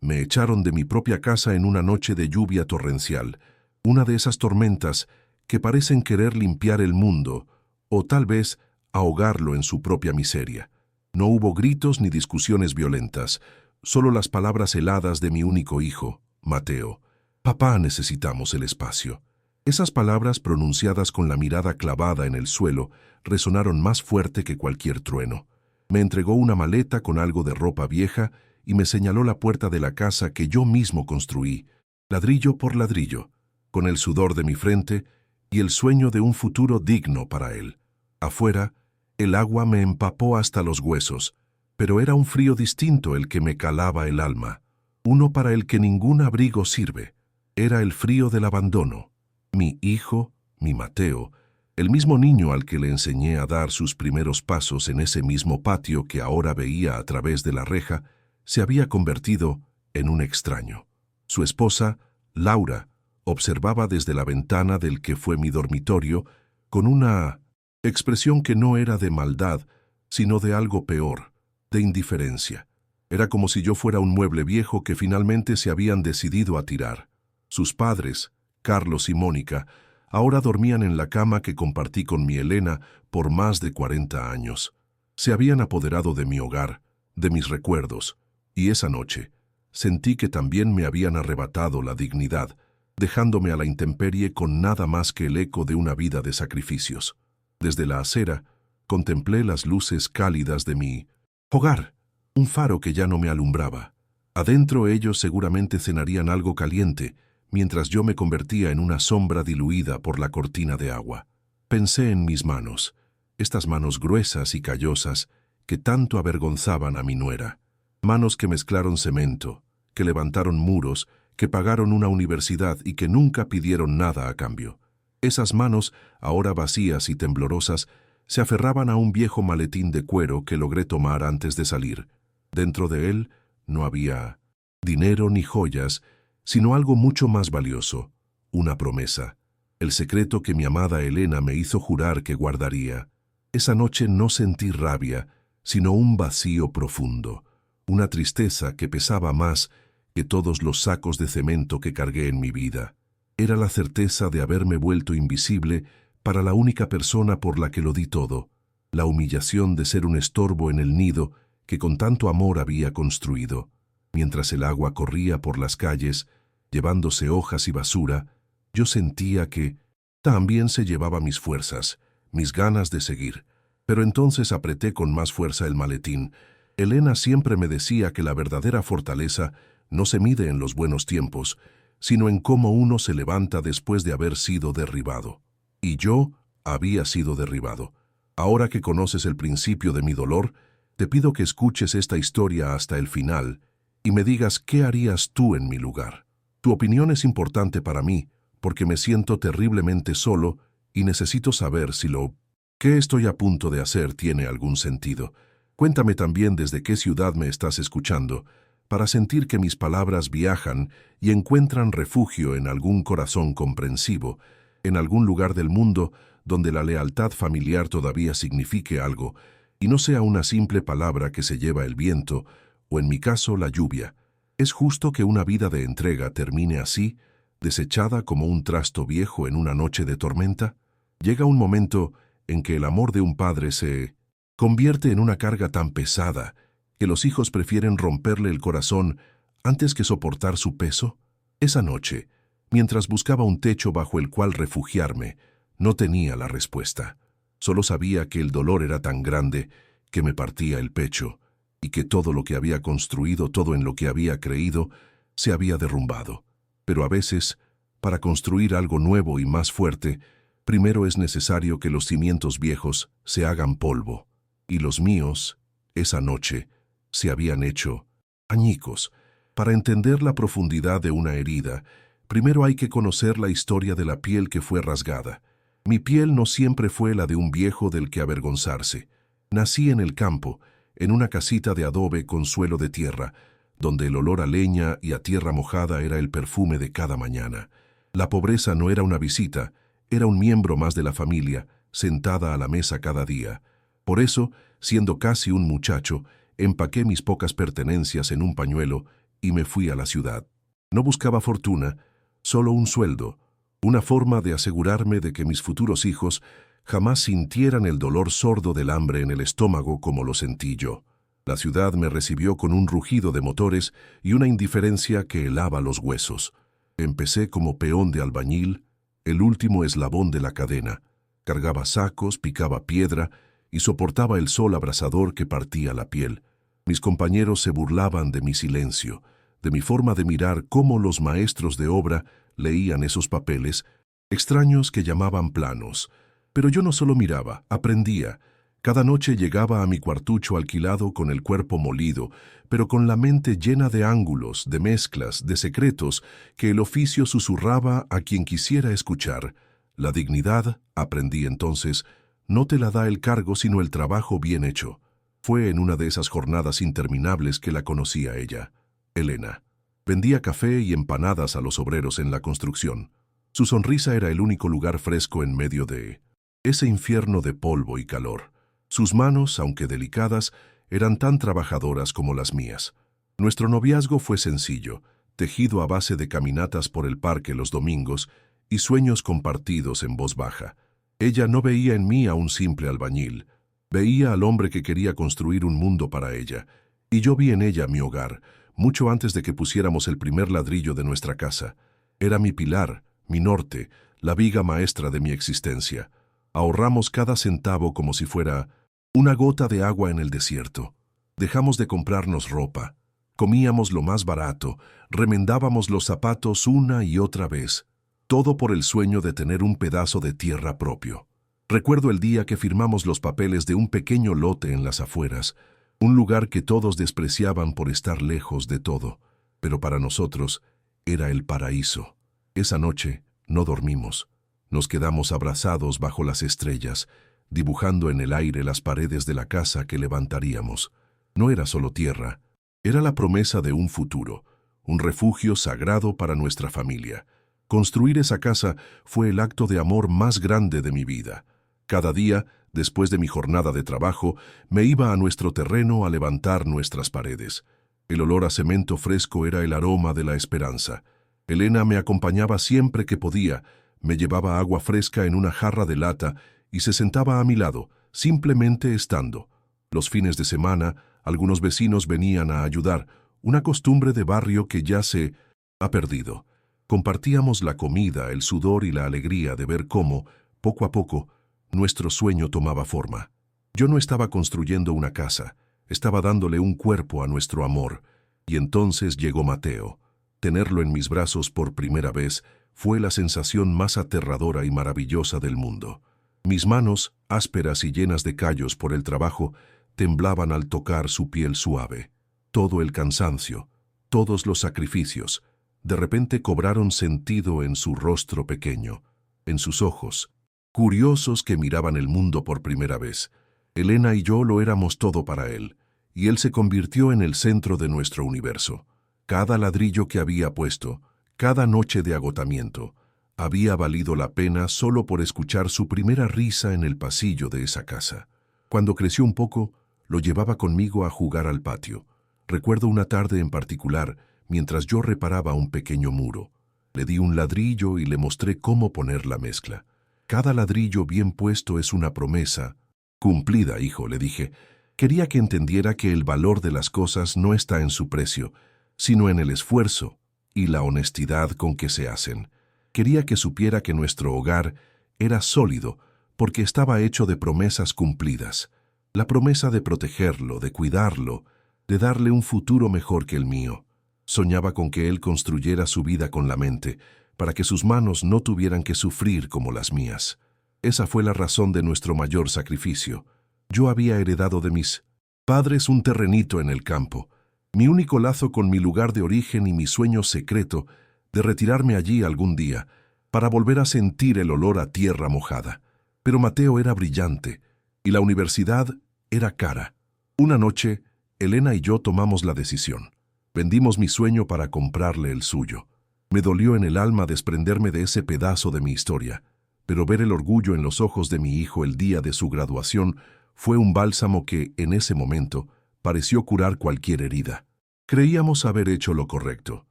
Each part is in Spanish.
Me echaron de mi propia casa en una noche de lluvia torrencial, una de esas tormentas que parecen querer limpiar el mundo, o tal vez ahogarlo en su propia miseria. No hubo gritos ni discusiones violentas, solo las palabras heladas de mi único hijo, Mateo. Papá, necesitamos el espacio. Esas palabras, pronunciadas con la mirada clavada en el suelo, resonaron más fuerte que cualquier trueno. Me entregó una maleta con algo de ropa vieja y me señaló la puerta de la casa que yo mismo construí, ladrillo por ladrillo, con el sudor de mi frente y el sueño de un futuro digno para él. Afuera, el agua me empapó hasta los huesos, pero era un frío distinto el que me calaba el alma, uno para el que ningún abrigo sirve. Era el frío del abandono. Mi hijo, mi Mateo, el mismo niño al que le enseñé a dar sus primeros pasos en ese mismo patio que ahora veía a través de la reja, se había convertido en un extraño. Su esposa, Laura, observaba desde la ventana del que fue mi dormitorio con una expresión que no era de maldad, sino de algo peor, de indiferencia. Era como si yo fuera un mueble viejo que finalmente se habían decidido a tirar. Sus padres, Carlos y Mónica, ahora dormían en la cama que compartí con mi Elena por más de 40 años. Se habían apoderado de mi hogar, de mis recuerdos, y esa noche sentí que también me habían arrebatado la dignidad, dejándome a la intemperie con nada más que el eco de una vida de sacrificios. Desde la acera, contemplé las luces cálidas de mi hogar, un faro que ya no me alumbraba. Adentro ellos seguramente cenarían algo caliente, mientras yo me convertía en una sombra diluida por la cortina de agua. Pensé en mis manos, estas manos gruesas y callosas que tanto avergonzaban a mi nuera. Manos que mezclaron cemento, que levantaron muros, que pagaron una universidad y que nunca pidieron nada a cambio. Esas manos, ahora vacías y temblorosas, se aferraban a un viejo maletín de cuero que logré tomar antes de salir. Dentro de él no había dinero ni joyas, sino algo mucho más valioso, una promesa, el secreto que mi amada Elena me hizo jurar que guardaría. Esa noche no sentí rabia, sino un vacío profundo, una tristeza que pesaba más que todos los sacos de cemento que cargué en mi vida. Era la certeza de haberme vuelto invisible para la única persona por la que lo di todo, la humillación de ser un estorbo en el nido que con tanto amor había construido. Mientras el agua corría por las calles, llevándose hojas y basura, yo sentía que también se llevaba mis fuerzas, mis ganas de seguir. Pero entonces apreté con más fuerza el maletín. Elena siempre me decía que la verdadera fortaleza no se mide en los buenos tiempos, sino en cómo uno se levanta después de haber sido derribado. Y yo había sido derribado. Ahora que conoces el principio de mi dolor, te pido que escuches esta historia hasta el final y me digas qué harías tú en mi lugar. Tu opinión es importante para mí, porque me siento terriblemente solo y necesito saber si lo que estoy a punto de hacer tiene algún sentido. Cuéntame también desde qué ciudad me estás escuchando, para sentir que mis palabras viajan y encuentran refugio en algún corazón comprensivo, en algún lugar del mundo donde la lealtad familiar todavía signifique algo, y no sea una simple palabra que se lleva el viento, o en mi caso la lluvia. ¿Es justo que una vida de entrega termine así, desechada como un trasto viejo en una noche de tormenta? Llega un momento en que el amor de un padre se convierte en una carga tan pesada que los hijos prefieren romperle el corazón antes que soportar su peso. Esa noche, mientras buscaba un techo bajo el cual refugiarme, no tenía la respuesta. Solo sabía que el dolor era tan grande que me partía el pecho y que todo lo que había construido, todo en lo que había creído, se había derrumbado. Pero a veces, para construir algo nuevo y más fuerte, primero es necesario que los cimientos viejos se hagan polvo. Y los míos, esa noche, se habían hecho añicos. Para entender la profundidad de una herida, primero hay que conocer la historia de la piel que fue rasgada. Mi piel no siempre fue la de un viejo del que avergonzarse. Nací en el campo, en una casita de adobe con suelo de tierra, donde el olor a leña y a tierra mojada era el perfume de cada mañana. La pobreza no era una visita, era un miembro más de la familia, sentada a la mesa cada día. Por eso, siendo casi un muchacho, empaqué mis pocas pertenencias en un pañuelo y me fui a la ciudad. No buscaba fortuna, solo un sueldo, una forma de asegurarme de que mis futuros hijos jamás sintieran el dolor sordo del hambre en el estómago como lo sentí yo. La ciudad me recibió con un rugido de motores y una indiferencia que helaba los huesos. Empecé como peón de albañil, el último eslabón de la cadena. Cargaba sacos, picaba piedra y soportaba el sol abrasador que partía la piel. Mis compañeros se burlaban de mi silencio, de mi forma de mirar cómo los maestros de obra leían esos papeles, extraños que llamaban planos. Pero yo no solo miraba, aprendía. Cada noche llegaba a mi cuartucho alquilado con el cuerpo molido, pero con la mente llena de ángulos, de mezclas, de secretos que el oficio susurraba a quien quisiera escuchar. La dignidad, aprendí entonces, no te la da el cargo sino el trabajo bien hecho. Fue en una de esas jornadas interminables que la conocí a ella, Elena. Vendía café y empanadas a los obreros en la construcción. Su sonrisa era el único lugar fresco en medio de ese infierno de polvo y calor. Sus manos, aunque delicadas, eran tan trabajadoras como las mías. Nuestro noviazgo fue sencillo, tejido a base de caminatas por el parque los domingos y sueños compartidos en voz baja. Ella no veía en mí a un simple albañil. Veía al hombre que quería construir un mundo para ella, y yo vi en ella mi hogar, mucho antes de que pusiéramos el primer ladrillo de nuestra casa. Era mi pilar, mi norte, la viga maestra de mi existencia. Ahorramos cada centavo como si fuera una gota de agua en el desierto. Dejamos de comprarnos ropa. Comíamos lo más barato, remendábamos los zapatos una y otra vez. Todo por el sueño de tener un pedazo de tierra propio. Recuerdo el día que firmamos los papeles de un pequeño lote en las afueras, un lugar que todos despreciaban por estar lejos de todo, pero para nosotros era el paraíso. Esa noche no dormimos. Nos quedamos abrazados bajo las estrellas, dibujando en el aire las paredes de la casa que levantaríamos. No era solo tierra, era la promesa de un futuro, un refugio sagrado para nuestra familia. Construir esa casa fue el acto de amor más grande de mi vida. Cada día, después de mi jornada de trabajo, me iba a nuestro terreno a levantar nuestras paredes. El olor a cemento fresco era el aroma de la esperanza. Elena me acompañaba siempre que podía, me llevaba agua fresca en una jarra de lata y se sentaba a mi lado, simplemente estando. Los fines de semana, algunos vecinos venían a ayudar, una costumbre de barrio que ya se ha perdido. Compartíamos la comida, el sudor y la alegría de ver cómo, poco a poco, nuestro sueño tomaba forma. Yo no estaba construyendo una casa, estaba dándole un cuerpo a nuestro amor. Y entonces llegó Mateo. Tenerlo en mis brazos por primera vez fue la sensación más aterradora y maravillosa del mundo. Mis manos, ásperas y llenas de callos por el trabajo, temblaban al tocar su piel suave. Todo el cansancio, todos los sacrificios, de repente cobraron sentido en su rostro pequeño, en sus ojos, curiosos que miraban el mundo por primera vez. Elena y yo lo éramos todo para él, y él se convirtió en el centro de nuestro universo. Cada ladrillo que había puesto, cada noche de agotamiento, había valido la pena solo por escuchar su primera risa en el pasillo de esa casa. Cuando creció un poco, lo llevaba conmigo a jugar al patio. Recuerdo una tarde en particular, mientras yo reparaba un pequeño muro. Le di un ladrillo y le mostré cómo poner la mezcla. Cada ladrillo bien puesto es una promesa. Cumplida, hijo, le dije. Quería que entendiera que el valor de las cosas no está en su precio, sino en el esfuerzo y la honestidad con que se hacen. Quería que supiera que nuestro hogar era sólido porque estaba hecho de promesas cumplidas. La promesa de protegerlo, de cuidarlo, de darle un futuro mejor que el mío. Soñaba con que él construyera su vida con la mente, para que sus manos no tuvieran que sufrir como las mías. Esa fue la razón de nuestro mayor sacrificio. Yo había heredado de mis padres un terrenito en el campo, mi único lazo con mi lugar de origen y mi sueño secreto de retirarme allí algún día, para volver a sentir el olor a tierra mojada. Pero Mateo era brillante, y la universidad era cara. Una noche, Elena y yo tomamos la decisión. Vendimos mi sueño para comprarle el suyo. Me dolió en el alma desprenderme de ese pedazo de mi historia, pero ver el orgullo en los ojos de mi hijo el día de su graduación fue un bálsamo que, en ese momento, pareció curar cualquier herida. Creíamos haber hecho lo correcto.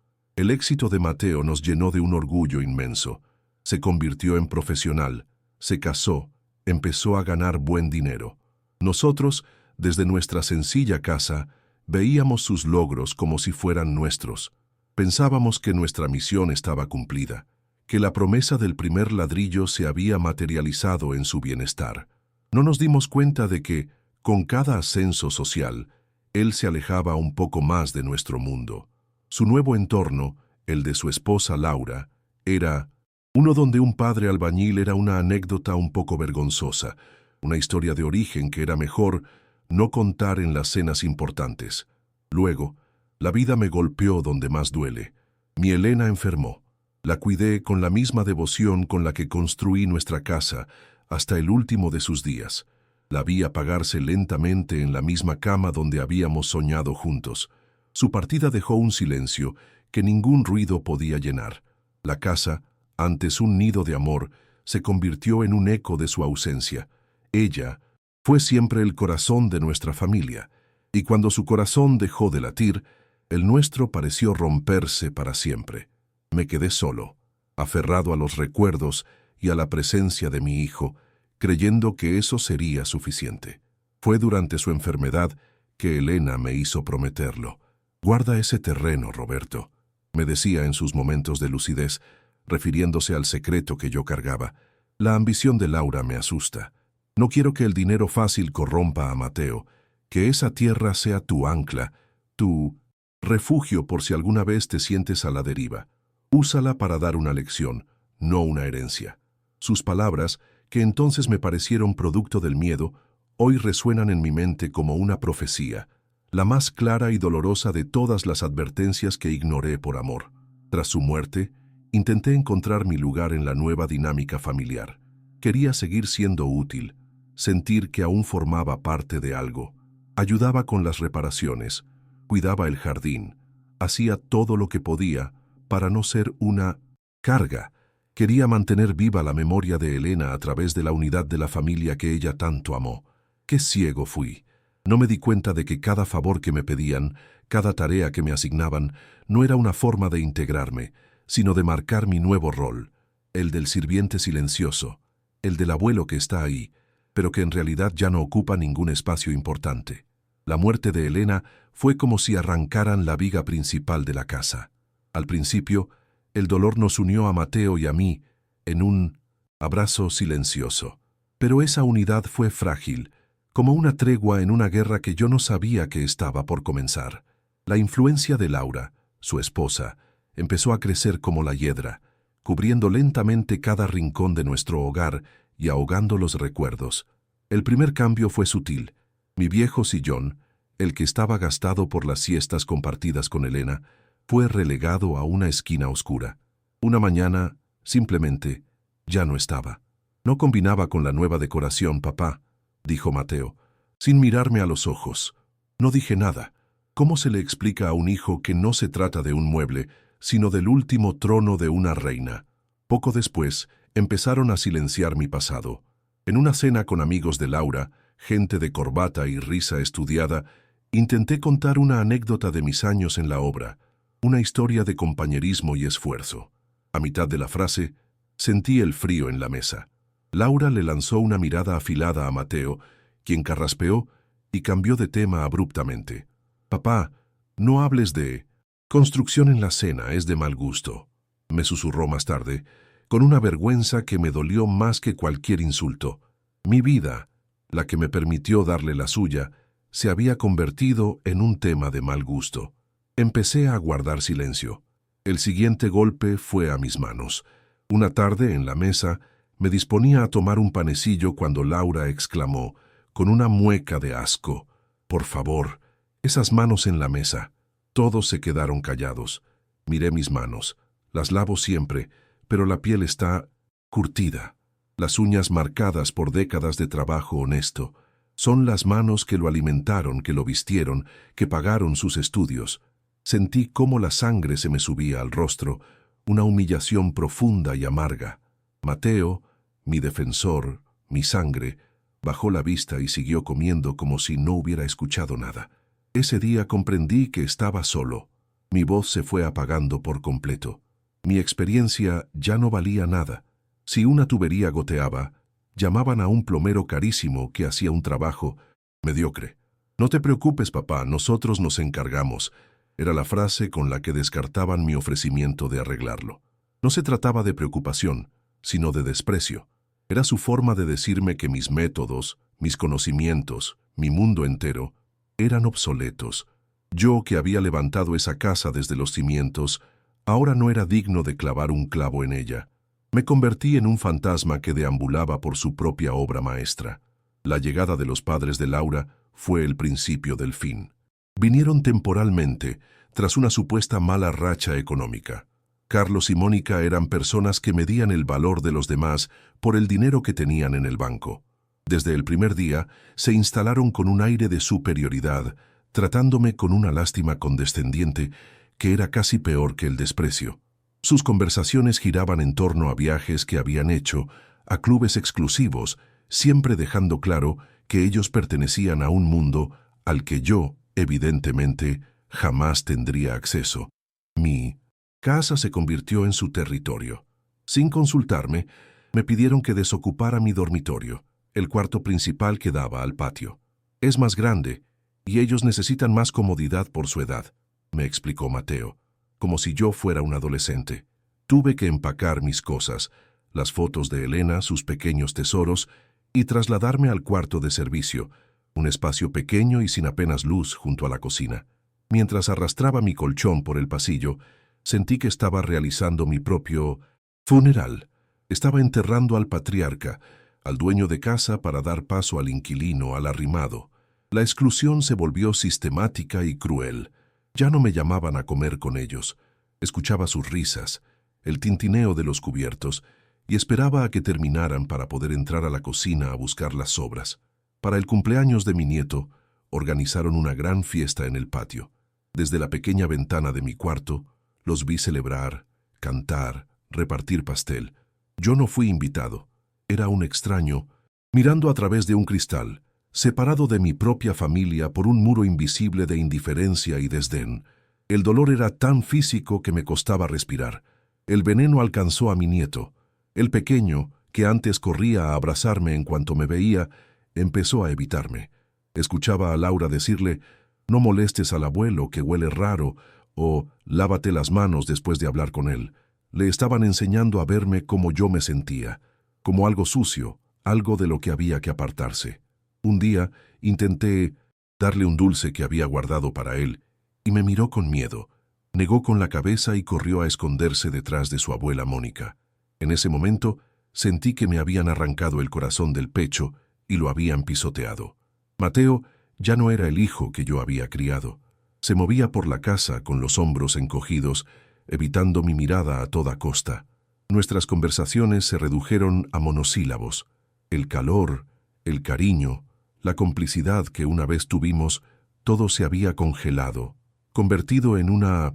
El éxito de Mateo nos llenó de un orgullo inmenso. Se convirtió en profesional, se casó, empezó a ganar buen dinero. Nosotros, desde nuestra sencilla casa, veíamos sus logros como si fueran nuestros. Pensábamos que nuestra misión estaba cumplida, que la promesa del primer ladrillo se había materializado en su bienestar. No nos dimos cuenta de que, con cada ascenso social, él se alejaba un poco más de nuestro mundo. Su nuevo entorno, el de su esposa Laura, era uno donde un padre albañil era una anécdota un poco vergonzosa, una historia de origen que era mejor no contar en las cenas importantes. Luego, la vida me golpeó donde más duele. Mi Elena enfermó. La cuidé con la misma devoción con la que construí nuestra casa hasta el último de sus días. La vi apagarse lentamente en la misma cama donde habíamos soñado juntos. Su partida dejó un silencio que ningún ruido podía llenar. La casa, antes un nido de amor, se convirtió en un eco de su ausencia. Ella fue siempre el corazón de nuestra familia, y cuando su corazón dejó de latir, el nuestro pareció romperse para siempre. Me quedé solo, aferrado a los recuerdos y a la presencia de mi hijo, creyendo que eso sería suficiente. Fue durante su enfermedad que Elena me hizo prometerlo. «Guarda ese terreno, Roberto», me decía en sus momentos de lucidez, refiriéndose al secreto que yo cargaba. «La ambición de Laura me asusta. No quiero que el dinero fácil corrompa a Mateo, que esa tierra sea tu ancla, tu refugio por si alguna vez te sientes a la deriva. Úsala para dar una lección, no una herencia». Sus palabras, que entonces me parecieron producto del miedo, hoy resuenan en mi mente como una profecía, la más clara y dolorosa de todas las advertencias que ignoré por amor. Tras su muerte, intenté encontrar mi lugar en la nueva dinámica familiar. Quería seguir siendo útil, sentir que aún formaba parte de algo. Ayudaba con las reparaciones, cuidaba el jardín, hacía todo lo que podía para no ser una carga. Quería mantener viva la memoria de Elena a través de la unidad de la familia que ella tanto amó. ¡Qué ciego fui! No me di cuenta de que cada favor que me pedían, cada tarea que me asignaban, no era una forma de integrarme, sino de marcar mi nuevo rol, el del sirviente silencioso, el del abuelo que está ahí, pero que en realidad ya no ocupa ningún espacio importante. La muerte de Elena fue como si arrancaran la viga principal de la casa. Al principio, el dolor nos unió a Mateo y a mí en un abrazo silencioso. Pero esa unidad fue frágil, como una tregua en una guerra que yo no sabía que estaba por comenzar. La influencia de Laura, su esposa, empezó a crecer como la hiedra, cubriendo lentamente cada rincón de nuestro hogar y ahogando los recuerdos. El primer cambio fue sutil. Mi viejo sillón, el que estaba gastado por las siestas compartidas con Elena, fue relegado a una esquina oscura. Una mañana, simplemente, ya no estaba. «No combinaba con la nueva decoración, papá», dijo Mateo, sin mirarme a los ojos. No dije nada. ¿Cómo se le explica a un hijo que no se trata de un mueble, sino del último trono de una reina? Poco después, empezaron a silenciar mi pasado. En una cena con amigos de Laura, gente de corbata y risa estudiada, intenté contar una anécdota de mis años en la obra, una historia de compañerismo y esfuerzo. A mitad de la frase, sentí el frío en la mesa. Laura le lanzó una mirada afilada a Mateo, quien carraspeó y cambió de tema abruptamente. «Papá, no hables de construcción en la cena, es de mal gusto», me susurró más tarde, con una vergüenza que me dolió más que cualquier insulto. Mi vida, la que me permitió darle la suya, se había convertido en un tema de mal gusto. Empecé a guardar silencio. El siguiente golpe fue a mis manos. Una tarde, en la mesa, me disponía a tomar un panecillo cuando Laura exclamó, con una mueca de asco: «Por favor, esas manos en la mesa». Todos se quedaron callados. Miré mis manos. Las lavo siempre, pero la piel está curtida. Las uñas marcadas por décadas de trabajo honesto. Son las manos que lo alimentaron, que lo vistieron, que pagaron sus estudios. Sentí cómo la sangre se me subía al rostro, una humillación profunda y amarga. Mateo, mi defensor, mi sangre, bajó la vista y siguió comiendo como si no hubiera escuchado nada. Ese día comprendí que estaba solo. Mi voz se fue apagando por completo. Mi experiencia ya no valía nada. Si una tubería goteaba, llamaban a un plomero carísimo que hacía un trabajo mediocre. «No te preocupes, papá, nosotros nos encargamos», era la frase con la que descartaban mi ofrecimiento de arreglarlo. No se trataba de preocupación, sino de desprecio. Era su forma de decirme que mis métodos, mis conocimientos, mi mundo entero, eran obsoletos. Yo, que había levantado esa casa desde los cimientos, ahora no era digno de clavar un clavo en ella. Me convertí en un fantasma que deambulaba por su propia obra maestra. La llegada de los padres de Laura fue el principio del fin. Vinieron temporalmente, tras una supuesta mala racha económica. Carlos y Mónica eran personas que medían el valor de los demás por el dinero que tenían en el banco. Desde el primer día, se instalaron con un aire de superioridad, tratándome con una lástima condescendiente que era casi peor que el desprecio. Sus conversaciones giraban en torno a viajes que habían hecho, a clubes exclusivos, siempre dejando claro que ellos pertenecían a un mundo al que yo, evidentemente, jamás tendría acceso. Mi casa se convirtió en su territorio. Sin consultarme, me pidieron que desocupara mi dormitorio, el cuarto principal que daba al patio. «Es más grande, y ellos necesitan más comodidad por su edad», me explicó Mateo, como si yo fuera un adolescente. Tuve que empacar mis cosas, las fotos de Elena, sus pequeños tesoros, y trasladarme al cuarto de servicio, un espacio pequeño y sin apenas luz junto a la cocina. Mientras arrastraba mi colchón por el pasillo, sentí que estaba realizando mi propio funeral. Estaba enterrando al patriarca, al dueño de casa, para dar paso al inquilino, al arrimado. La exclusión se volvió sistemática y cruel. Ya no me llamaban a comer con ellos. Escuchaba sus risas, el tintineo de los cubiertos, y esperaba a que terminaran para poder entrar a la cocina a buscar las sobras. Para el cumpleaños de mi nieto, organizaron una gran fiesta en el patio. Desde la pequeña ventana de mi cuarto, los vi celebrar, cantar, repartir pastel. Yo no fui invitado. Era un extraño, mirando a través de un cristal, separado de mi propia familia por un muro invisible de indiferencia y desdén. El dolor era tan físico que me costaba respirar. El veneno alcanzó a mi nieto. El pequeño, que antes corría a abrazarme en cuanto me veía, empezó a evitarme. Escuchaba a Laura decirle: «No molestes al abuelo, que huele raro», o «lávate las manos después de hablar con él». Le estaban enseñando a verme como yo me sentía, como algo sucio, algo de lo que había que apartarse. Un día intenté darle un dulce que había guardado para él, y me miró con miedo. Negó con la cabeza y corrió a esconderse detrás de su abuela Mónica. En ese momento sentí que me habían arrancado el corazón del pecho y lo habían pisoteado. Mateo ya no era el hijo que yo había criado. Se movía por la casa con los hombros encogidos, evitando mi mirada a toda costa. Nuestras conversaciones se redujeron a monosílabos. El calor, el cariño, la complicidad que una vez tuvimos, todo se había congelado, convertido en una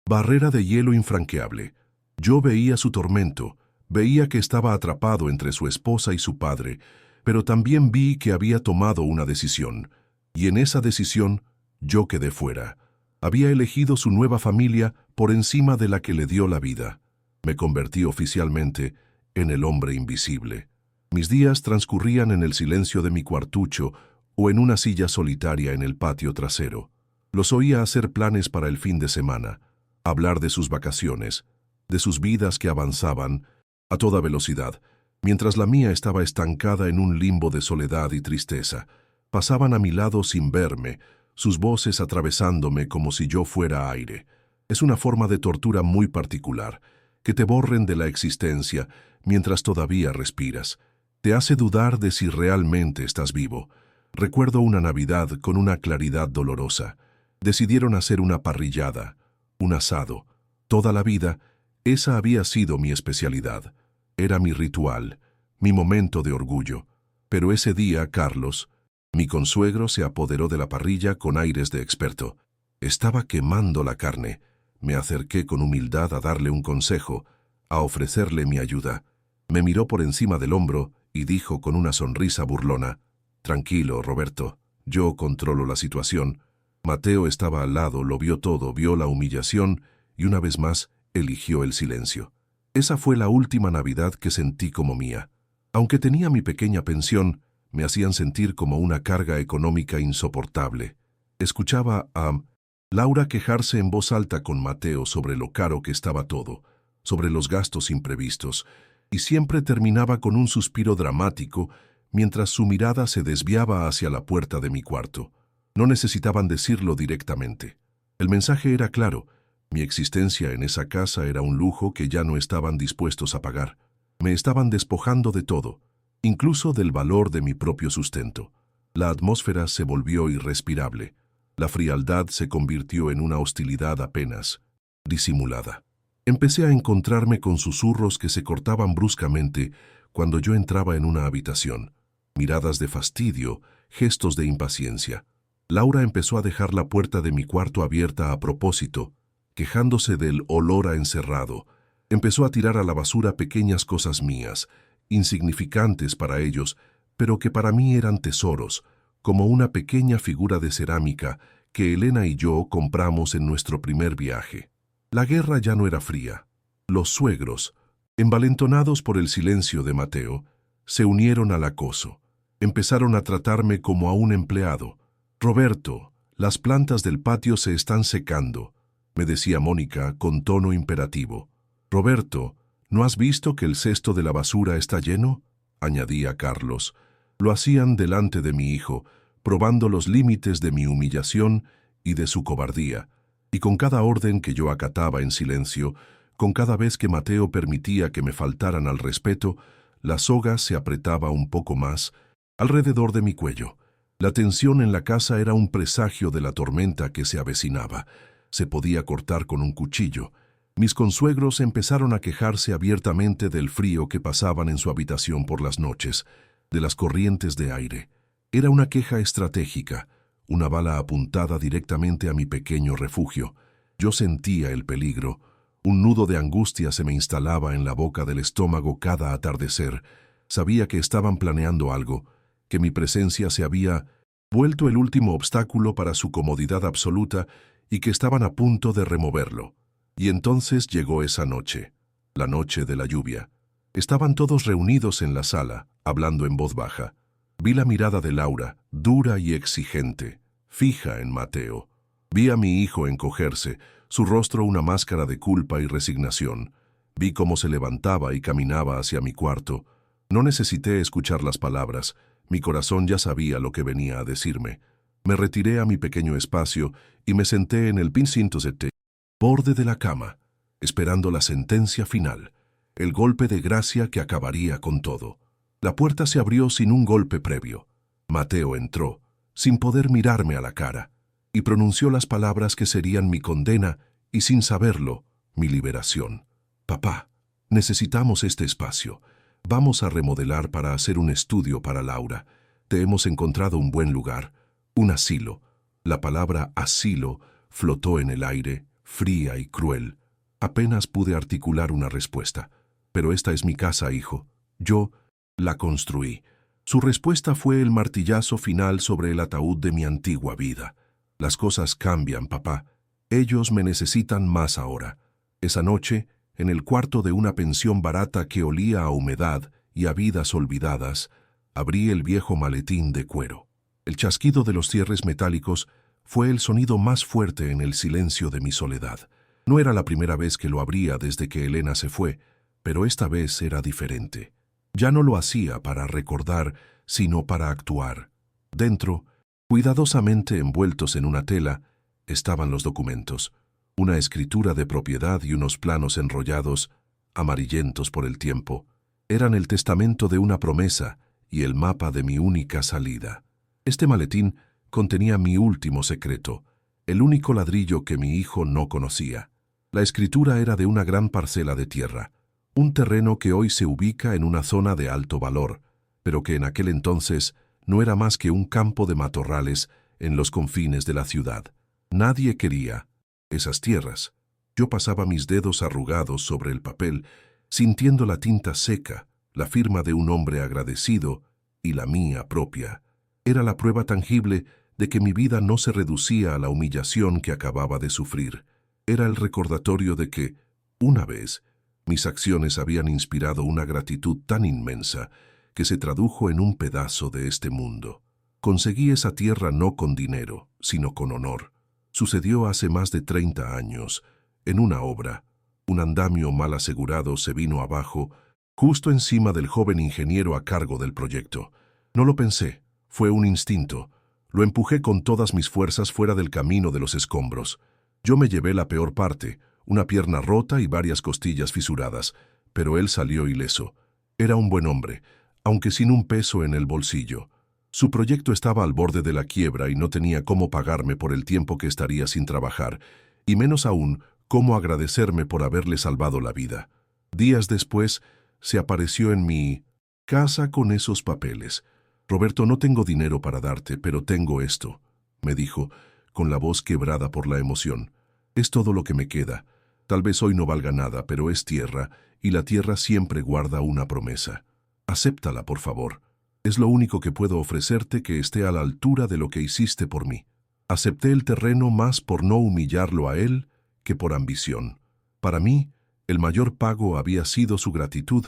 barrera de hielo infranqueable. Yo veía su tormento, veía que estaba atrapado entre su esposa y su padre, pero también vi que había tomado una decisión, y en esa decisión yo quedé fuera. Había elegido su nueva familia por encima de la que le dio la vida. Me convertí oficialmente en el hombre invisible. Mis días transcurrían en el silencio de mi cuartucho o en una silla solitaria en el patio trasero. Los oía hacer planes para el fin de semana, hablar de sus vacaciones, de sus vidas que avanzaban a toda velocidad, mientras la mía estaba estancada en un limbo de soledad y tristeza. Pasaban a mi lado sin verme, sus voces atravesándome como si yo fuera aire. Es una forma de tortura muy particular, que te borren de la existencia mientras todavía respiras. Te hace dudar de si realmente estás vivo. Recuerdo una Navidad con una claridad dolorosa. Decidieron hacer una parrillada, un asado. Toda la vida, esa había sido mi especialidad. Era mi ritual, mi momento de orgullo. Pero ese día, Carlos, mi consuegro, se apoderó de la parrilla con aires de experto. Estaba quemando la carne. Me acerqué con humildad a darle un consejo, a ofrecerle mi ayuda. Me miró por encima del hombro y dijo con una sonrisa burlona: «Tranquilo, Roberto, yo controlo la situación». Mateo estaba al lado, lo vio todo, vio la humillación y una vez más eligió el silencio. Esa fue la última Navidad que sentí como mía. Aunque tenía mi pequeña pensión, me hacían sentir como una carga económica insoportable. Escuchaba a Laura quejarse en voz alta con Mateo sobre lo caro que estaba todo, sobre los gastos imprevistos, y siempre terminaba con un suspiro dramático mientras su mirada se desviaba hacia la puerta de mi cuarto. No necesitaban decirlo directamente. El mensaje era claro: mi existencia en esa casa era un lujo que ya no estaban dispuestos a pagar. Me estaban despojando de todo, incluso del valor de mi propio sustento. La atmósfera se volvió irrespirable. La frialdad se convirtió en una hostilidad apenas disimulada. Empecé a encontrarme con susurros que se cortaban bruscamente cuando yo entraba en una habitación. Miradas de fastidio, gestos de impaciencia. Laura empezó a dejar la puerta de mi cuarto abierta a propósito, quejándose del olor a encerrado. Empezó a tirar a la basura pequeñas cosas mías, insignificantes para ellos, pero que para mí eran tesoros, como una pequeña figura de cerámica que Elena y yo compramos en nuestro primer viaje. La guerra ya no era fría. Los suegros, envalentonados por el silencio de Mateo, se unieron al acoso. Empezaron a tratarme como a un empleado. «Roberto, las plantas del patio se están secando», me decía Mónica con tono imperativo. «Roberto, ¿no has visto que el cesto de la basura está lleno?», añadía Carlos. Lo hacían delante de mi hijo, probando los límites de mi humillación y de su cobardía. Y con cada orden que yo acataba en silencio, con cada vez que Mateo permitía que me faltaran al respeto, la soga se apretaba un poco más alrededor de mi cuello. La tensión en la casa era un presagio de la tormenta que se avecinaba. Se podía cortar con un cuchillo. Mis consuegros empezaron a quejarse abiertamente del frío que pasaban en su habitación por las noches, de las corrientes de aire. Era una queja estratégica, una bala apuntada directamente a mi pequeño refugio. Yo sentía el peligro. Un nudo de angustia se me instalaba en la boca del estómago cada atardecer. Sabía que estaban planeando algo, que mi presencia se había vuelto el último obstáculo para su comodidad absoluta y que estaban a punto de removerlo. Y entonces llegó esa noche, la noche de la lluvia. Estaban todos reunidos en la sala, hablando en voz baja. Vi la mirada de Laura, dura y exigente, fija en Mateo. Vi a mi hijo encogerse, su rostro una máscara de culpa y resignación. Vi cómo se levantaba y caminaba hacia mi cuarto. No necesité escuchar las palabras. Mi corazón ya sabía lo que venía a decirme. Me retiré a mi pequeño espacio y me senté en el borde de la cama, esperando la sentencia final, el golpe de gracia que acabaría con todo. La puerta se abrió sin un golpe previo. Mateo entró, sin poder mirarme a la cara, y pronunció las palabras que serían mi condena y, sin saberlo, mi liberación. «Papá, necesitamos este espacio. Vamos a remodelar para hacer un estudio para Laura. Te hemos encontrado un buen lugar, un asilo». La palabra asilo flotó en el aire, fría y cruel. Apenas pude articular una respuesta. «Pero esta es mi casa, hijo. Yo la construí». Su respuesta fue el martillazo final sobre el ataúd de mi antigua vida. «Las cosas cambian, papá. Ellos me necesitan más ahora». Esa noche, en el cuarto de una pensión barata que olía a humedad y a vidas olvidadas, abrí el viejo maletín de cuero. El chasquido de los cierres metálicos fue el sonido más fuerte en el silencio de mi soledad. No era la primera vez que lo abría desde que Elena se fue, pero esta vez era diferente. Ya no lo hacía para recordar, sino para actuar. Dentro, cuidadosamente envueltos en una tela, estaban los documentos, una escritura de propiedad y unos planos enrollados, amarillentos por el tiempo. Eran el testamento de una promesa y el mapa de mi única salida. Este maletín contenía mi último secreto, el único ladrillo que mi hijo no conocía. La escritura era de una gran parcela de tierra, un terreno que hoy se ubica en una zona de alto valor, pero que en aquel entonces no era más que un campo de matorrales en los confines de la ciudad. Nadie quería esas tierras. Yo pasaba mis dedos arrugados sobre el papel, sintiendo la tinta seca, la firma de un hombre agradecido y la mía propia. Era la prueba tangible de que mi vida no se reducía a la humillación que acababa de sufrir. Era el recordatorio de que, una vez, mis acciones habían inspirado una gratitud tan inmensa que se tradujo en un pedazo de este mundo. Conseguí esa tierra no con dinero, sino con honor. Sucedió hace más de 30 años, en una obra. Un andamio mal asegurado se vino abajo, justo encima del joven ingeniero a cargo del proyecto. No lo pensé, fue un instinto. Lo empujé con todas mis fuerzas fuera del camino de los escombros. Yo me llevé la peor parte, una pierna rota y varias costillas fisuradas, pero él salió ileso. Era un buen hombre, aunque sin un peso en el bolsillo. Su proyecto estaba al borde de la quiebra y no tenía cómo pagarme por el tiempo que estaría sin trabajar, y menos aún cómo agradecerme por haberle salvado la vida. Días después, se apareció en mi casa con esos papeles. «Roberto, no tengo dinero para darte, pero tengo esto», me dijo, con la voz quebrada por la emoción. «Es todo lo que me queda. Tal vez hoy no valga nada, pero es tierra, y la tierra siempre guarda una promesa. Acéptala, por favor. Es lo único que puedo ofrecerte que esté a la altura de lo que hiciste por mí». Acepté el terreno más por no humillarlo a él que por ambición. Para mí, el mayor pago había sido su gratitud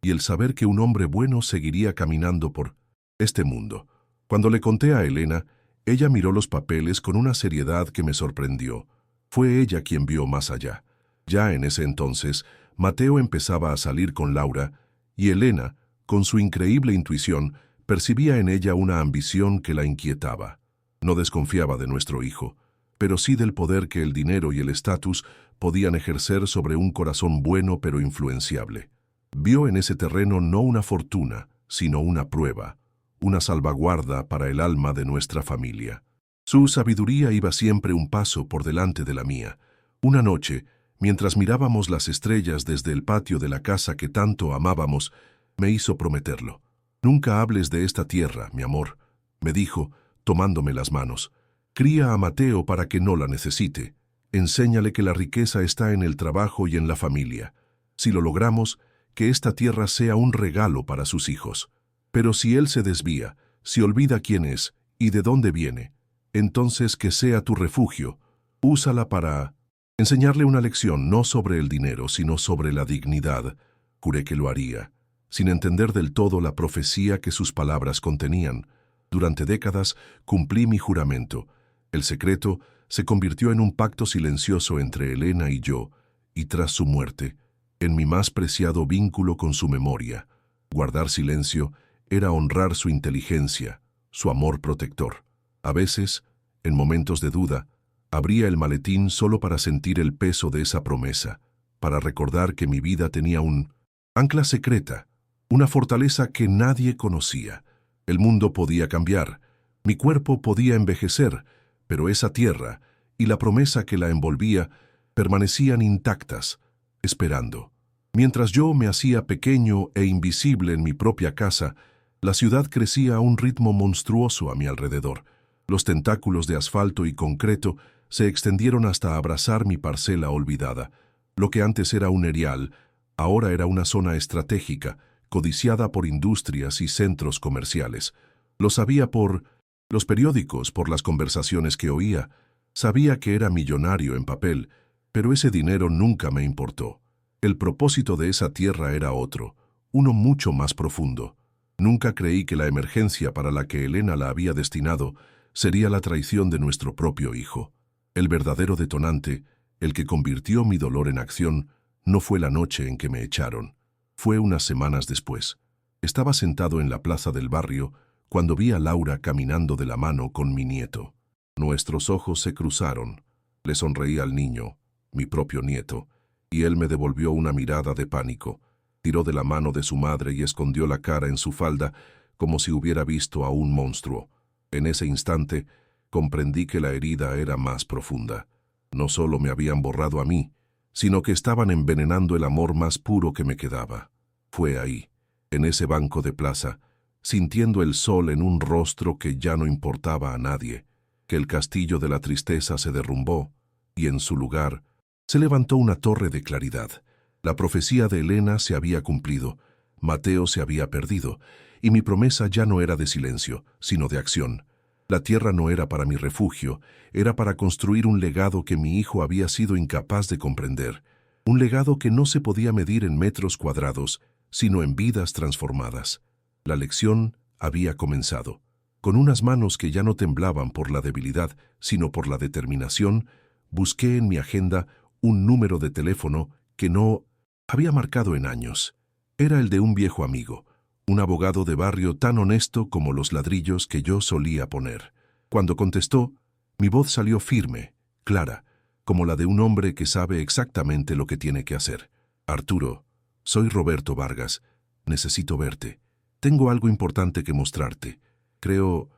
y el saber que un hombre bueno seguiría caminando por este mundo. Cuando le conté a Elena, ella miró los papeles con una seriedad que me sorprendió. Fue ella quien vio más allá. Ya en ese entonces, Mateo empezaba a salir con Laura, y Elena, con su increíble intuición, percibía en ella una ambición que la inquietaba. No desconfiaba de nuestro hijo, pero sí del poder que el dinero y el estatus podían ejercer sobre un corazón bueno pero influenciable. Vio en ese terreno no una fortuna, sino una prueba, una salvaguarda para el alma de nuestra familia. Su sabiduría iba siempre un paso por delante de la mía. Una noche, mientras mirábamos las estrellas desde el patio de la casa que tanto amábamos, me hizo prometerlo. «Nunca hables de esta tierra, mi amor», me dijo, tomándome las manos. «Cría a Mateo para que no la necesite. Enséñale que la riqueza está en el trabajo y en la familia. Si lo logramos, que esta tierra sea un regalo para sus hijos. Pero si él se desvía, si olvida quién es y de dónde viene, entonces que sea tu refugio. Úsala para enseñarle una lección no sobre el dinero, sino sobre la dignidad». Juré que lo haría, sin entender del todo la profecía que sus palabras contenían. Durante décadas cumplí mi juramento. El secreto se convirtió en un pacto silencioso entre Elena y yo, y tras su muerte, en mi más preciado vínculo con su memoria. Guardar silencio era honrar su inteligencia, su amor protector. A veces, en momentos de duda, abría el maletín solo para sentir el peso de esa promesa, para recordar que mi vida tenía un ancla secreta, una fortaleza que nadie conocía. El mundo podía cambiar, mi cuerpo podía envejecer, pero esa tierra y la promesa que la envolvía permanecían intactas, esperando. Mientras yo me hacía pequeño e invisible en mi propia casa, la ciudad crecía a un ritmo monstruoso a mi alrededor. Los tentáculos de asfalto y concreto se extendieron hasta abrazar mi parcela olvidada. Lo que antes era un erial, ahora era una zona estratégica, codiciada por industrias y centros comerciales. Lo sabía por los periódicos, por las conversaciones que oía. Sabía que era millonario en papel, pero ese dinero nunca me importó. El propósito de esa tierra era otro, uno mucho más profundo. Nunca creí que la emergencia para la que Elena la había destinado sería la traición de nuestro propio hijo. El verdadero detonante, el que convirtió mi dolor en acción, no fue la noche en que me echaron. Fue unas semanas después. Estaba sentado en la plaza del barrio cuando vi a Laura caminando de la mano con mi nieto. Nuestros ojos se cruzaron. Le sonreí al niño, mi propio nieto, y él me devolvió una mirada de pánico. Tiró de la mano de su madre y escondió la cara en su falda como si hubiera visto a un monstruo. En ese instante, comprendí que la herida era más profunda. No solo me habían borrado a mí, sino que estaban envenenando el amor más puro que me quedaba. Fue ahí, en ese banco de plaza, sintiendo el sol en un rostro que ya no importaba a nadie, que el castillo de la tristeza se derrumbó, y en su lugar se levantó una torre de claridad. La profecía de Elena se había cumplido, Mateo se había perdido, y mi promesa ya no era de silencio, sino de acción. La tierra no era para mi refugio, era para construir un legado que mi hijo había sido incapaz de comprender. Un legado que no se podía medir en metros cuadrados, sino en vidas transformadas. La lección había comenzado. Con unas manos que ya no temblaban por la debilidad, sino por la determinación, busqué en mi agenda un número de teléfono que no había marcado en años. Era el de un viejo amigo, un abogado de barrio tan honesto como los ladrillos que yo solía poner. Cuando contestó, mi voz salió firme, clara, como la de un hombre que sabe exactamente lo que tiene que hacer. Arturo, soy Roberto Vargas. Necesito verte. Tengo algo importante que mostrarte. Creo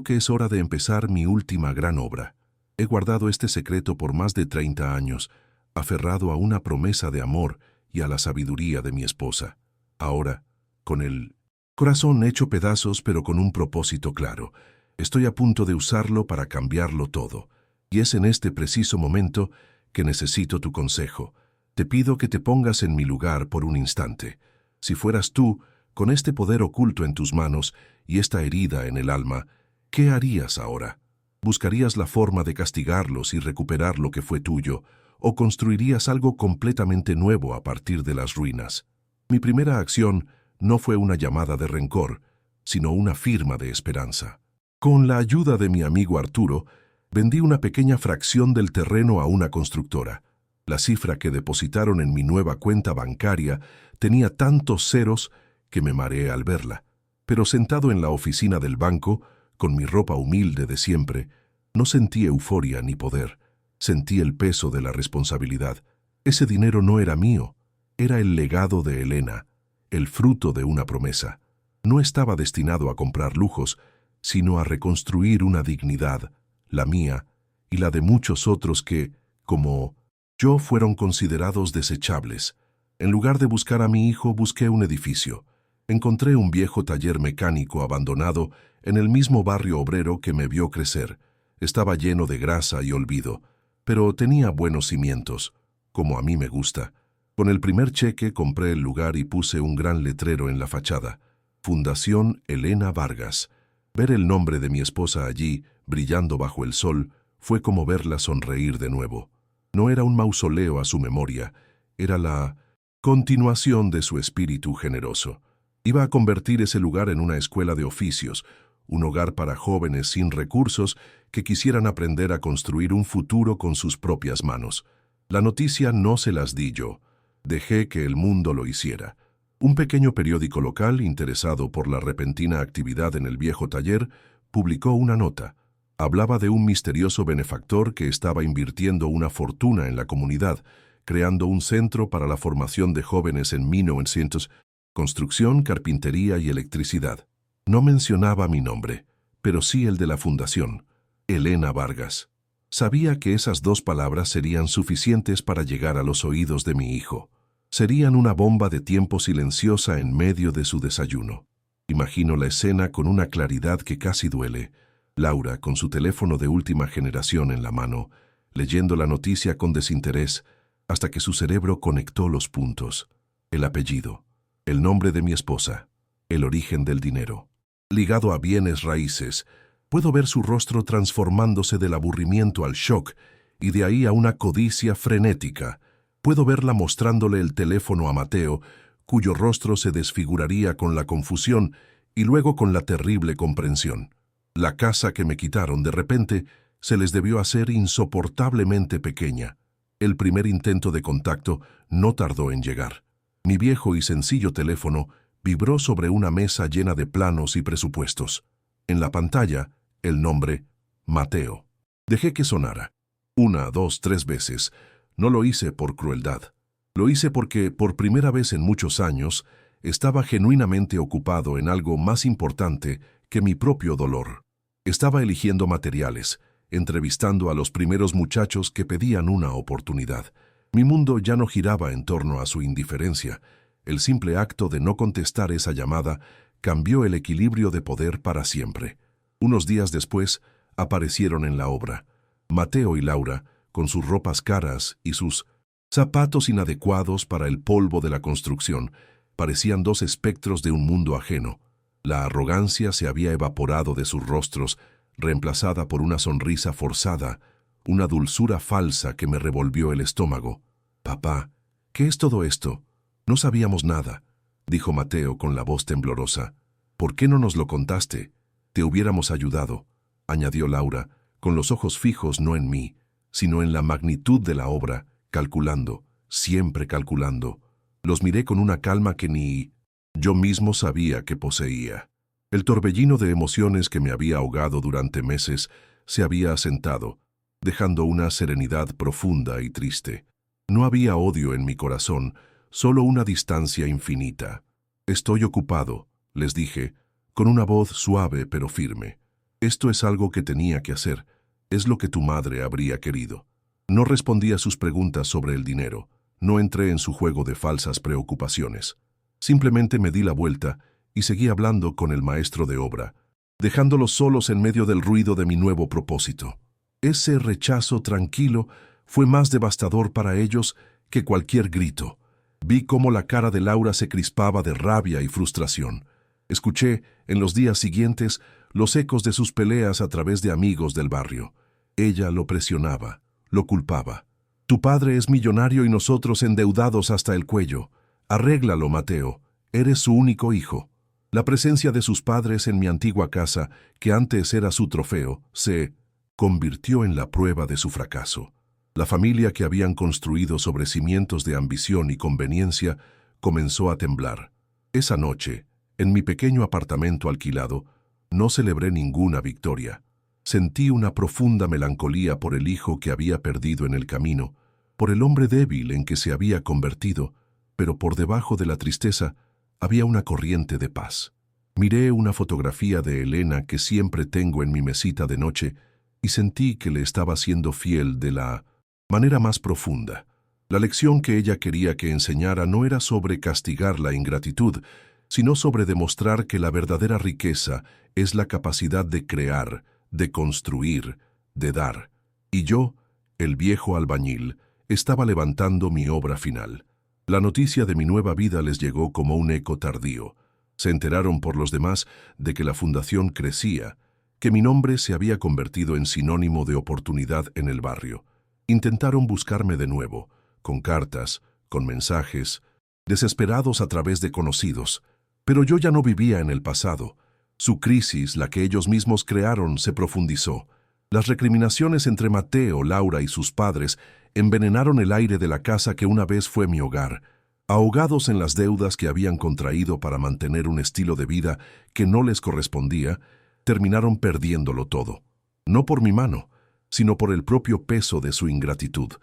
que es hora de empezar mi última gran obra. He guardado este secreto por más de 30 años, aferrado a una promesa de amor y a la sabiduría de mi esposa. Ahora, con el corazón hecho pedazos pero con un propósito claro, estoy a punto de usarlo para cambiarlo todo. Y es en este preciso momento que necesito tu consejo. Te pido que te pongas en mi lugar por un instante. Si fueras tú, con este poder oculto en tus manos y esta herida en el alma, ¿qué harías ahora? ¿Buscarías la forma de castigarlos y recuperar lo que fue tuyo, o construirías algo completamente nuevo a partir de las ruinas? Mi primera acción no fue una llamada de rencor, sino una firma de esperanza. Con la ayuda de mi amigo Arturo, vendí una pequeña fracción del terreno a una constructora. La cifra que depositaron en mi nueva cuenta bancaria tenía tantos ceros que me mareé al verla. Pero sentado en la oficina del banco, con mi ropa humilde de siempre, no sentí euforia ni poder. Sentí el peso de la responsabilidad. Ese dinero no era mío, era el legado de Elena, el fruto de una promesa. No estaba destinado a comprar lujos, sino a reconstruir una dignidad, la mía y la de muchos otros que, como yo, fueron considerados desechables. En lugar de buscar a mi hijo, busqué un edificio. Encontré un viejo taller mecánico abandonado en el mismo barrio obrero que me vio crecer. Estaba lleno de grasa y olvido, pero tenía buenos cimientos, como a mí me gusta. Con el primer cheque compré el lugar y puse un gran letrero en la fachada: Fundación Elena Vargas. Ver el nombre de mi esposa allí, brillando bajo el sol, fue como verla sonreír de nuevo. No era un mausoleo a su memoria, era la continuación de su espíritu generoso. Iba a convertir ese lugar en una escuela de oficios, un hogar para jóvenes sin recursos que quisieran aprender a construir un futuro con sus propias manos. La noticia no se las di yo. Dejé que el mundo lo hiciera. Un pequeño periódico local, interesado por la repentina actividad en el viejo taller, publicó una nota. Hablaba de un misterioso benefactor que estaba invirtiendo una fortuna en la comunidad, creando un centro para la formación de jóvenes en 1900, construcción, carpintería y electricidad. No mencionaba mi nombre, pero sí el de la fundación, Elena Vargas. Sabía que esas dos palabras serían suficientes para llegar a los oídos de mi hijo. Serían una bomba de tiempo silenciosa en medio de su desayuno. Imagino la escena con una claridad que casi duele. Laura, con su teléfono de última generación en la mano, leyendo la noticia con desinterés, hasta que su cerebro conectó los puntos. El apellido, el nombre de mi esposa, el origen del dinero. Ligado a bienes raíces, puedo ver su rostro transformándose del aburrimiento al shock y de ahí a una codicia frenética. Puedo verla mostrándole el teléfono a Mateo, cuyo rostro se desfiguraría con la confusión y luego con la terrible comprensión. La casa que me quitaron de repente se les debió hacer insoportablemente pequeña. El primer intento de contacto no tardó en llegar. Mi viejo y sencillo teléfono vibró sobre una mesa llena de planos y presupuestos. En la pantalla, el nombre Mateo. Dejé que sonara. 1, 2, 3 veces. No lo hice por crueldad. Lo hice porque, por primera vez en muchos años, estaba genuinamente ocupado en algo más importante que mi propio dolor. Estaba eligiendo materiales, entrevistando a los primeros muchachos que pedían una oportunidad. Mi mundo ya no giraba en torno a su indiferencia. El simple acto de no contestar esa llamada cambió el equilibrio de poder para siempre. Unos días después, aparecieron en la obra. Mateo y Laura, con sus ropas caras y sus zapatos inadecuados para el polvo de la construcción, parecían dos espectros de un mundo ajeno. La arrogancia se había evaporado de sus rostros, reemplazada por una sonrisa forzada, una dulzura falsa que me revolvió el estómago. «Papá, ¿qué es todo esto? No sabíamos nada», dijo Mateo con la voz temblorosa. «¿Por qué no nos lo contaste? Te hubiéramos ayudado», añadió Laura, con los ojos fijos no en mí, sino en la magnitud de la obra, calculando, siempre calculando. Los miré con una calma que ni yo mismo sabía que poseía. El torbellino de emociones que me había ahogado durante meses se había asentado, dejando una serenidad profunda y triste. No había odio en mi corazón, solo una distancia infinita. «Estoy ocupado», les dije, con una voz suave pero firme. «Esto es algo que tenía que hacer. Es lo que tu madre habría querido». No respondí a sus preguntas sobre el dinero. No entré en su juego de falsas preocupaciones. Simplemente me di la vuelta y seguí hablando con el maestro de obra, dejándolos solos en medio del ruido de mi nuevo propósito. Ese rechazo tranquilo fue más devastador para ellos que cualquier grito. Vi cómo la cara de Laura se crispaba de rabia y frustración. Escuché, en los días siguientes, los ecos de sus peleas a través de amigos del barrio. Ella lo presionaba, lo culpaba. «Tu padre es millonario y nosotros endeudados hasta el cuello. Arréglalo, Mateo. Eres su único hijo». La presencia de sus padres en mi antigua casa, que antes era su trofeo, se convirtió en la prueba de su fracaso. La familia que habían construido sobre cimientos de ambición y conveniencia comenzó a temblar. Esa noche, en mi pequeño apartamento alquilado, no celebré ninguna victoria. Sentí una profunda melancolía por el hijo que había perdido en el camino, por el hombre débil en que se había convertido, pero por debajo de la tristeza había una corriente de paz. Miré una fotografía de Elena que siempre tengo en mi mesita de noche y sentí que le estaba siendo fiel de la manera más profunda. La lección que ella quería que enseñara no era sobre castigar la ingratitud, sino sobre demostrar que la verdadera riqueza es la capacidad de crear, de construir, de dar. Y yo, el viejo albañil, estaba levantando mi obra final. La noticia de mi nueva vida les llegó como un eco tardío. Se enteraron por los demás de que la fundación crecía, que mi nombre se había convertido en sinónimo de oportunidad en el barrio. Intentaron buscarme de nuevo, con cartas, con mensajes, desesperados a través de conocidos. Pero yo ya no vivía en el pasado. Su crisis, la que ellos mismos crearon, se profundizó. Las recriminaciones entre Mateo, Laura y sus padres envenenaron el aire de la casa que una vez fue mi hogar. Ahogados en las deudas que habían contraído para mantener un estilo de vida que no les correspondía, terminaron perdiéndolo todo. No por mi mano, sino por el propio peso de su ingratitud.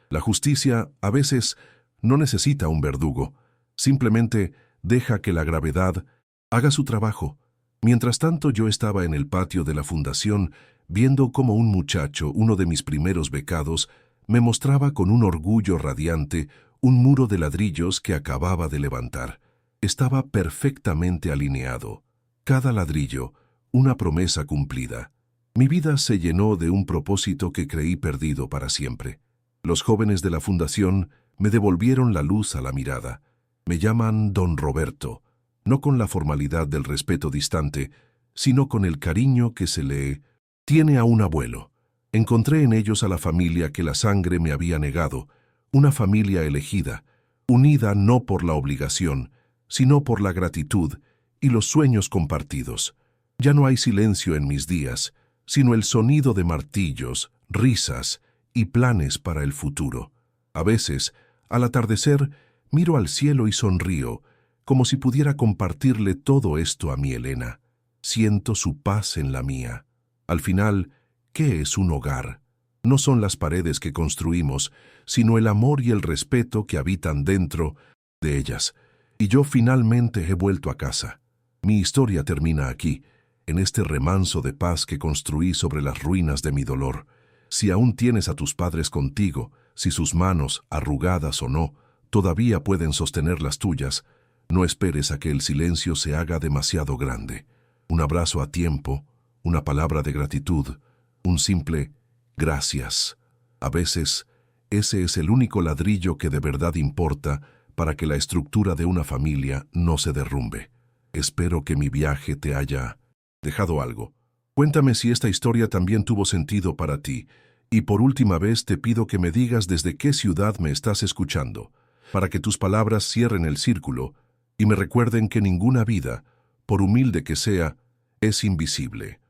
La justicia, a veces, no necesita un verdugo. Simplemente deja que la gravedad haga su trabajo. Mientras tanto, yo estaba en el patio de la fundación, viendo cómo un muchacho, uno de mis primeros becados, me mostraba con un orgullo radiante un muro de ladrillos que acababa de levantar. Estaba perfectamente alineado. Cada ladrillo, una promesa cumplida. Mi vida se llenó de un propósito que creí perdido para siempre. Los jóvenes de la fundación me devolvieron la luz a la mirada. Me llaman Don Roberto, no con la formalidad del respeto distante, sino con el cariño que se le tiene a un abuelo. Encontré en ellos a la familia que la sangre me había negado, una familia elegida, unida no por la obligación, sino por la gratitud y los sueños compartidos. Ya no hay silencio en mis días, sino el sonido de martillos, risas y planes para el futuro. A veces, al atardecer, miro al cielo y sonrío, como si pudiera compartirle todo esto a mi Elena. Siento su paz en la mía. Al final, ¿qué es un hogar? No son las paredes que construimos, sino el amor y el respeto que habitan dentro de ellas. Y yo finalmente he vuelto a casa. Mi historia termina aquí, en este remanso de paz que construí sobre las ruinas de mi dolor. Si aún tienes a tus padres contigo, si sus manos, arrugadas o no, todavía pueden sostener las tuyas, no esperes a que el silencio se haga demasiado grande. Un abrazo a tiempo, una palabra de gratitud, un simple gracias. A veces, ese es el único ladrillo que de verdad importa para que la estructura de una familia no se derrumbe. Espero que mi viaje te haya dejado algo, Cuéntame si esta historia también tuvo sentido para ti. Y por última vez te pido que me digas desde qué ciudad me estás escuchando, para que tus palabras cierren el círculo y me recuerden que ninguna vida, por humilde que sea, es invisible.